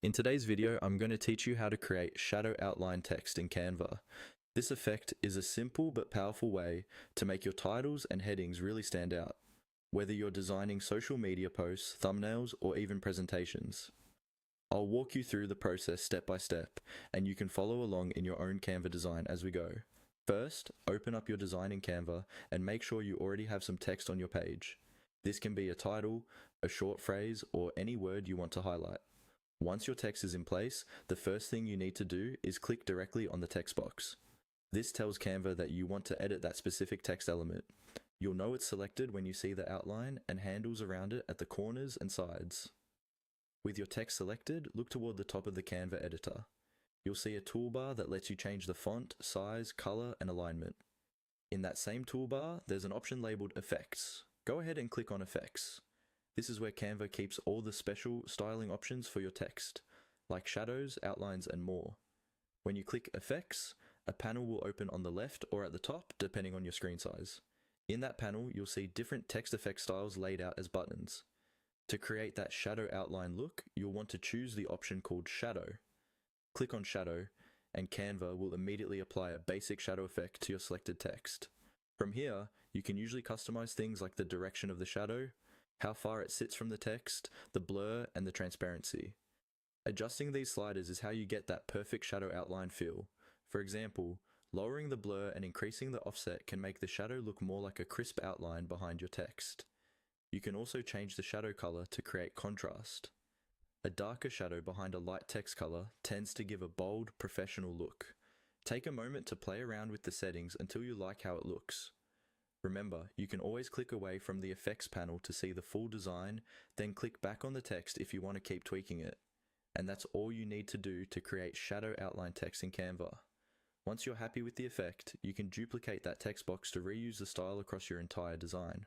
In today's video, I'm going to teach you how to create shadow outline text in Canva. This effect is a simple but powerful way to make your titles and headings really stand out, whether you're designing social media posts, thumbnails, or even presentations. I'll walk you through the process step by step, and you can follow along in your own Canva design as we go. First, open up your design in Canva and make sure you already have some text on your page. This can be a title, a short phrase, or any word you want to highlight. Once your text is in place, the first thing you need to do is click directly on the text box. This tells Canva that you want to edit that specific text element. You'll know it's selected when you see the outline and handles around it at the corners and sides. With your text selected, look toward the top of the Canva editor. You'll see a toolbar that lets you change the font, size, color, and alignment. In that same toolbar, there's an option labeled Effects. Go ahead and click on Effects. This is where Canva keeps all the special styling options for your text, like shadows, outlines, and more. When you click Effects, a panel will open on the left or at the top, depending on your screen size. In that panel, you'll see different text effect styles laid out as buttons. To create that shadow outline look, you'll want to choose the option called Shadow. Click on Shadow, and Canva will immediately apply a basic shadow effect to your selected text. From here, you can usually customize things like the direction of the shadow, how far it sits from the text, the blur, and the transparency. Adjusting these sliders is how you get that perfect shadow outline feel. For example, lowering the blur and increasing the offset can make the shadow look more like a crisp outline behind your text. You can also change the shadow color to create contrast. A darker shadow behind a light text color tends to give a bold, professional look. Take a moment to play around with the settings until you like how it looks. Remember, you can always click away from the effects panel to see the full design, then click back on the text if you want to keep tweaking it. And that's all you need to do to create shadow outline text in Canva. Once you're happy with the effect, you can duplicate that text box to reuse the style across your entire design.